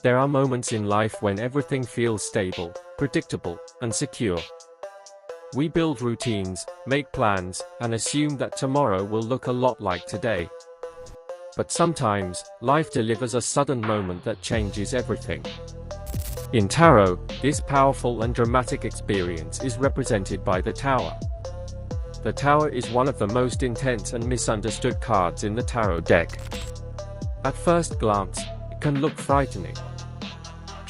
There are moments in life when everything feels stable, predictable, and secure. We build routines, make plans, and assume that tomorrow will look a lot like today. But sometimes, life delivers a sudden moment that changes everything. In tarot, this powerful and dramatic experience is represented by the Tower. The Tower is one of the most intense and misunderstood cards in the tarot deck. At first glance, it can look frightening.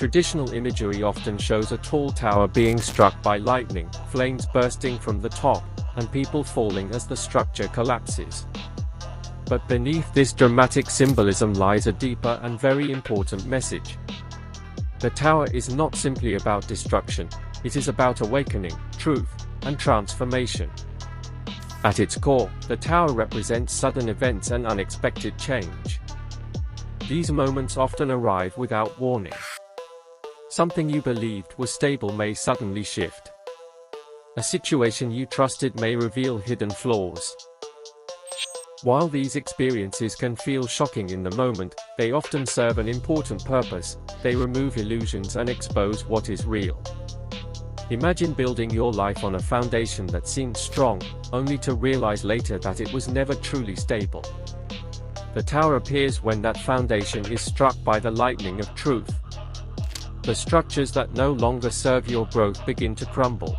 Traditional imagery often shows a tall tower being struck by lightning, flames bursting from the top, and people falling as the structure collapses. But beneath this dramatic symbolism lies a deeper and very important message. The Tower is not simply about destruction, it is about awakening, truth, and transformation. At its core, the Tower represents sudden events and unexpected change. These moments often arrive without warning. Something you believed was stable may suddenly shift. A situation you trusted may reveal hidden flaws. While these experiences can feel shocking in the moment, they often serve an important purpose. They remove illusions and expose what is real. Imagine building your life on a foundation that seemed strong, only to realize later that it was never truly stable. The Tower appears when that foundation is struck by the lightning of truth. The structures that no longer serve your growth begin to crumble.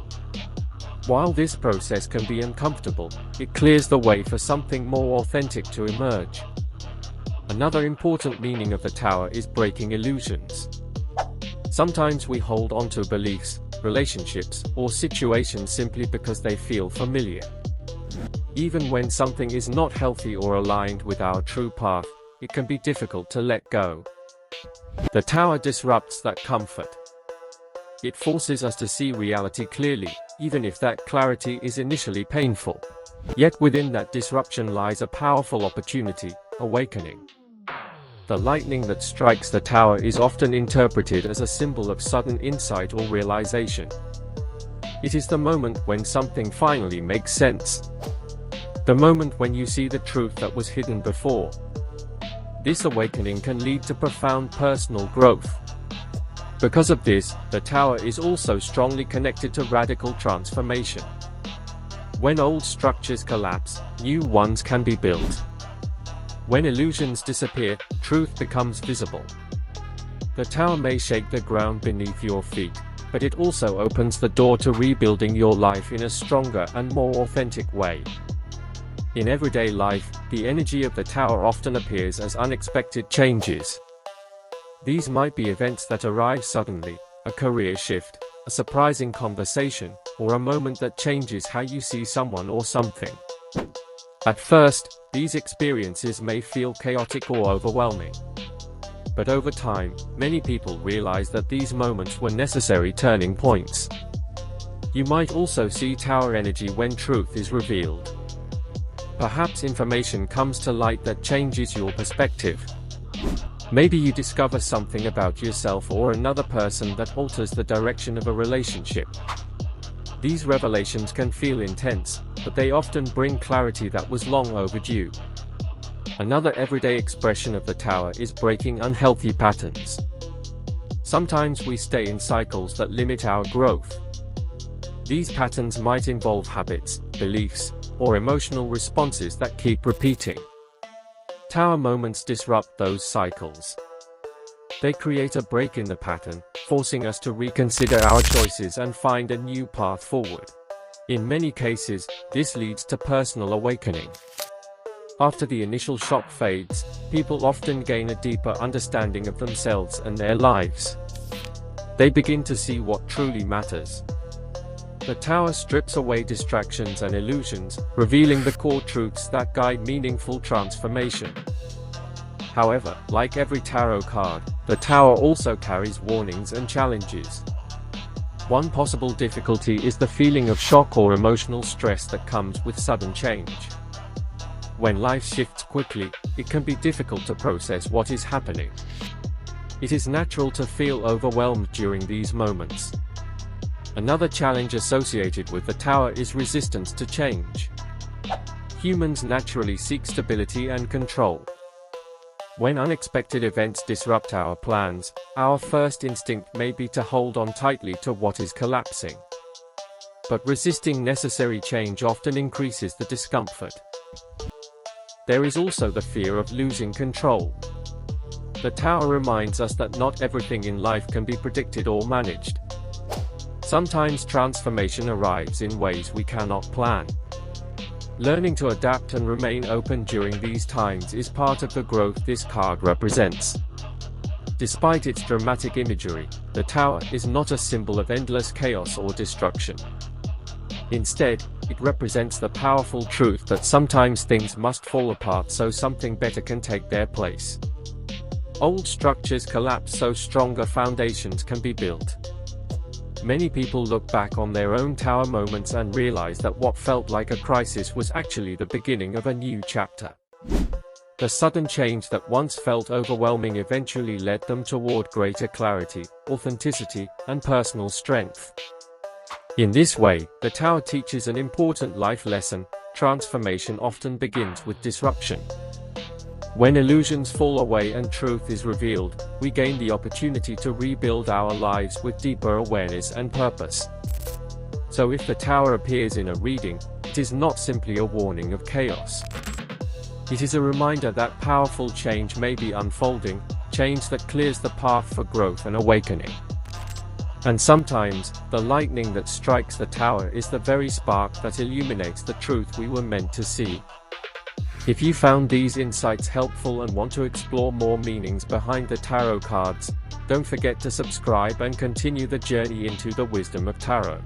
While this process can be uncomfortable, it clears the way for something more authentic to emerge. Another important meaning of the Tower is breaking illusions. Sometimes we hold on to beliefs, relationships, or situations simply because they feel familiar. Even when something is not healthy or aligned with our true path, it can be difficult to let go. The Tower disrupts that comfort. It forces us to see reality clearly, even if that clarity is initially painful. Yet within that disruption lies a powerful opportunity, awakening. The lightning that strikes the Tower is often interpreted as a symbol of sudden insight or realization. It is the moment when something finally makes sense. The moment when you see the truth that was hidden before. This awakening can lead to profound personal growth. Because of this, the Tower is also strongly connected to radical transformation. When old structures collapse, new ones can be built. When illusions disappear, truth becomes visible. The Tower may shake the ground beneath your feet, but it also opens the door to rebuilding your life in a stronger and more authentic way. In everyday life, the energy of the Tower often appears as unexpected changes. These might be events that arrive suddenly, a career shift, a surprising conversation, or a moment that changes how you see someone or something. At first, these experiences may feel chaotic or overwhelming. But over time, many people realize that these moments were necessary turning points. You might also see Tower energy when truth is revealed. Perhaps information comes to light that changes your perspective. Maybe you discover something about yourself or another person that alters the direction of a relationship. These revelations can feel intense, but they often bring clarity that was long overdue. Another everyday expression of the Tower is breaking unhealthy patterns. Sometimes we stay in cycles that limit our growth. These patterns might involve habits, beliefs, or emotional responses that keep repeating. Tower moments disrupt those cycles. They create a break in the pattern, forcing us to reconsider our choices and find a new path forward. In many cases, this leads to personal awakening. After the initial shock fades, people often gain a deeper understanding of themselves and their lives. They begin to see what truly matters. The Tower strips away distractions and illusions, revealing the core truths that guide meaningful transformation. However, like every tarot card, the Tower also carries warnings and challenges. One possible difficulty is the feeling of shock or emotional stress that comes with sudden change. When life shifts quickly, it can be difficult to process what is happening. It is natural to feel overwhelmed during these moments. Another challenge associated with the Tower is resistance to change. Humans naturally seek stability and control. When unexpected events disrupt our plans, our first instinct may be to hold on tightly to what is collapsing. But resisting necessary change often increases the discomfort. There is also the fear of losing control. The Tower reminds us that not everything in life can be predicted or managed. Sometimes transformation arrives in ways we cannot plan. Learning to adapt and remain open during these times is part of the growth this card represents. Despite its dramatic imagery, the Tower is not a symbol of endless chaos or destruction. Instead, it represents the powerful truth that sometimes things must fall apart so something better can take their place. Old structures collapse so stronger foundations can be built. Many people look back on their own Tower moments and realize that what felt like a crisis was actually the beginning of a new chapter. The sudden change that once felt overwhelming eventually led them toward greater clarity, authenticity, and personal strength. In this way, the Tower teaches an important life lesson: transformation often begins with disruption. When illusions fall away and truth is revealed, we gain the opportunity to rebuild our lives with deeper awareness and purpose. So if the Tower appears in a reading, it is not simply a warning of chaos. It is a reminder that powerful change may be unfolding, change that clears the path for growth and awakening. And sometimes, the lightning that strikes the Tower is the very spark that illuminates the truth we were meant to see. If you found these insights helpful and want to explore more meanings behind the tarot cards, don't forget to subscribe and continue the journey into the wisdom of tarot.